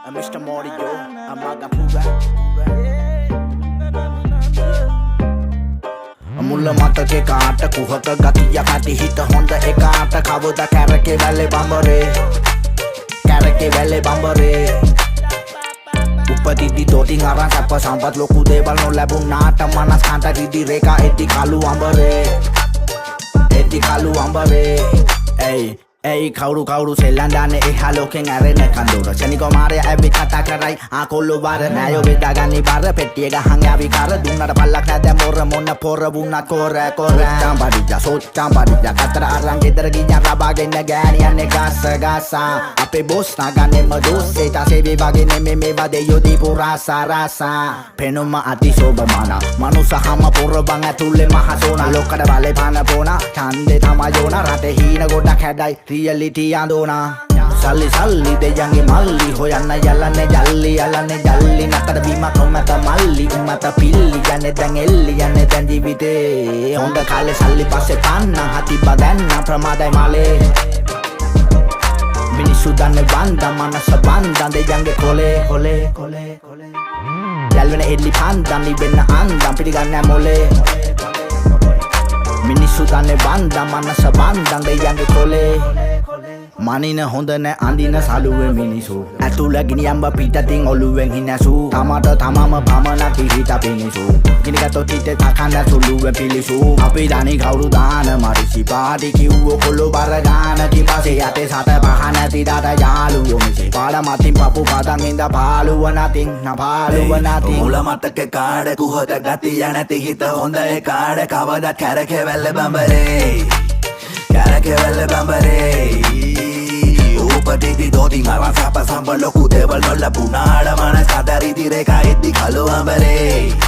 Mr. Morio, Amagapura. මුල්ල මතකේ කාට කුහක ගතිය කටි හිත හොඳ එකාට කවුද කැරකේ වැලේ බඹරේ කැරකේ වැලේ බඹරේ උපතිදි දොටින් අරන් සැප සම්පත් ලොකු දේවල් නොලැබුණාට මනස් කාන්ත රිදි රේඛා එති කළු අඹරේ Ei කවුරු සෙල්ලම් දාන්නේ එහා ලෝකෙන් ඇරෙන කඳුර ශනිකෝ මාරය ඇවි කතා කරයි ආකොල්ලෝ බාර නෑයෝ බෙදාගන්නේ බාර පෙට්ටිය ගහන් යාවි කාර දුන්නට පල්ලක් නැද මොර මොන්න පොර වුණත් කොර සොච්චම් පරිජ්ජා කතර අරන් ගෙදර ගියන් රබාගෙන ගෑනියන්නේ ගාසා අපේ බොස් නාගන්නේ මදොස් ඒතාසේ විවාගේ නෙමෙ මේවා දෙයෝ දීපු රාසා පෙනුම අතිශෝභමාන මනුසහම පොරබන් ඇතුලේ මහසෝනා ලොක්කට බලේ පාන පෝනා ඡන්දේ තමයෝනා රටේ හීන ගොඩක් හැඩයි reality andona salli දෙයන්ගේ මල්ලි හොයන්න යලන්නේ ජල්ලි නතර බීමක් නොමැත මල්ලි උමත පිල්ලි යන්නේ දැන් එල්ලි යන්නේ දැන් ජීවිතේ හොඳ කාලේ සල්ලි පස්සේ පන්න හති බදන්න ප්‍රමාදයි මාලේ මිනිස්සු දන්නේ බන්දා මනස බන්දා දෙයන්ගේ කොලේ යල්වෙන එල්ලි පන්දා නිවෙන්න අන්දම් පිළිගන්නේ මොලේ මිනිස්සු දන්නේ බන්දා මනස බන්දා දෙයන්ගේ කොලේ මනින හොඳ නෑ අඳින සලුවේ මිනිසු ඇතුළ ගිනියම්බ පිටතින් ඔළුවෙන් හිනැසු තමට තමම පමණක් පිහිට පිනිසු ගිනිගත්තොත් හිතේ තකන්න සුළුවෙන් පිලිසු අපි දනි කවුරු දාන මරිසි පාටි කිව්වෝ කොල්ලෝ බර ගාන කිපසේ යටේ සත පහ නැති දාට යාළුවෝ මිසේ පාඩ මතින් පපු පදන් ඉඳ පාළුව නතින් මුල මතක කාඩ කුහක ගතිය නැති හිත හොඳ ඒ කාඩ කවදත් කැරකෙවැල්ල බඹරේ උපතිදි දොටින් අරන් සැප සම්ප ලොකු දේවල් නොලැබුණාට මනස් කාන්ත රිදි රේඛා එති කළු අඹරේ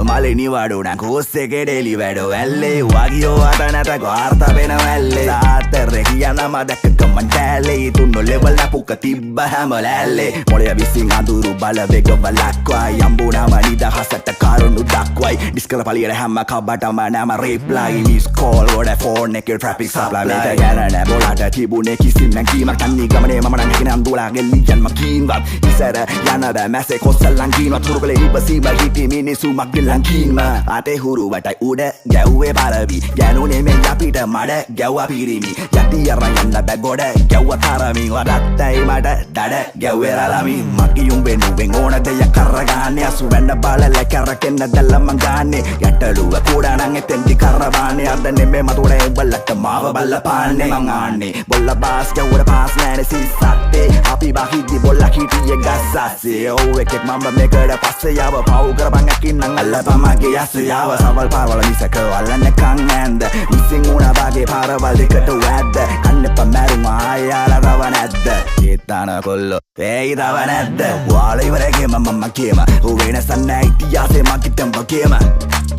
මලේ නිවාඩුන කෝස්සෙකේ ඩෙලි වැඩෝ ඇල්ලේ වගියෝ අත නැත ගාර්ත වෙන වැල්ලේ සාතරේ කියන මදක කමන් දැලේ තුන්නෝ ලෙවල් නැපුක තිබ්බ හැම ලැල්ලේ මොළය විසින් අඳුරු බල වේග බලක්වයි යම්බුනම නිදහසට කරුණු දක්වයි ඩිස්කල පලියට හැම කබටම නම රිප්ලයි මිස් කෝල් වඩ ෆෝන් එකේ ට්‍රැෆික් සප්ලයි මේක ගැන නෑ බොලට තිබුණේ කිසිම නැගීමක් තන්නේ ගමනේ මම නම් හිකනම් දුලාගේ ලියන් මකින්වත් ඉසර යන බෑ මැසේ කොස්සලන් කිනවත් තුරුකලේ ඉබසීම හිටි මිනිසු මග්ගලන් කින්ම අතේ හුරු වටයි උඩ ගැව්වේ බලවි ගැනුනේ මේ අපිට මඩ ගැව්වා පිරිමි යටි අරන් යන්න බෑ ගොඩ ගැව්වා තරමින් වඩත්තයි මට දඩ ගැව්වේ රලමින් මගියුම් වෙනුවෙන් ඕන දෙයක් කරගන්නේ අසු වෙන්න බලල කරකෙන්න දැල්ලම ගාන්නේ යටලුව කුඩානම් එතෙන්දි කරවාන්නේ අද නෙමෙයි මතුරේ බලට මාව බලපාන්නේ මං ආන්නේ බොල්ල බාස් ගැව්වට පාස් නෑනේ සිස්සත්තේ අපි බහිද්දි බොල්ල හිටියේ ගස්සස්සේ ඔව් එකෙක් මම මේකට පස්සේ යව පව් කරපන් අකින්නම් අල්ලපමගේ යස්සයාව සවල් පාරවල මිසක අල්ලන්න කන් ඇන්ද ඉසින් උනා වගේ පාරවල් දෙකට වැද්ද කන්නප මැරුම ආයාලා තව නැද්ද ඒතන කොල්ලෝ ඒ තව නැද්ද වාල ඉවරගේ මම කියම වෙනසක් නැහැ ඉතිහාසෙ මකිටම් වගේම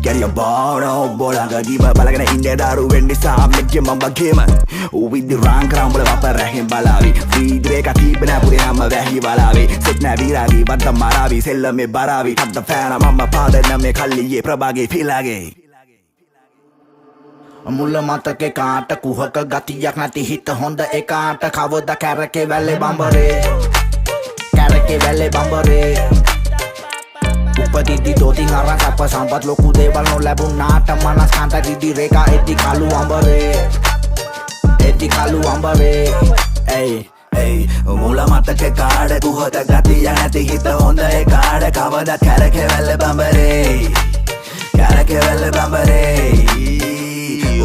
Get your ball on board and give up like an India daru when this time make your mama game with the rank round but up rahim balavi free dreka keep na pure ham wahi balavi setna viravi badda maravi sella me baravi cut the fan mama father na me khalliye prabage philage මුල්ල මතකේ කාට කුහක ගතියක් නැති හිත හොඳ එකාට කවද කැරකේ වැලේ බඹරේ උපතිදි දොටින් අරන් සැප සම්පත් ලොකු දේවල් නොලැබුණාට මනස් කාන්ත රිදි රේඛා එති කළු අඹරේ මුල මතක කාඩ කුහක ගතිය නැති හිත හොඳ ඒ කාඩ කවදත් කැරකෙවැල්ල බඹරේ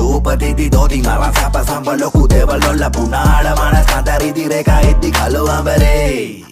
උපතිදි දොටින් අරන් සැප සම්ප ලොකු දේවල් නොලැබුණාට මනස් කාන්ත රිදි රේඛා එති කළු අඹරේ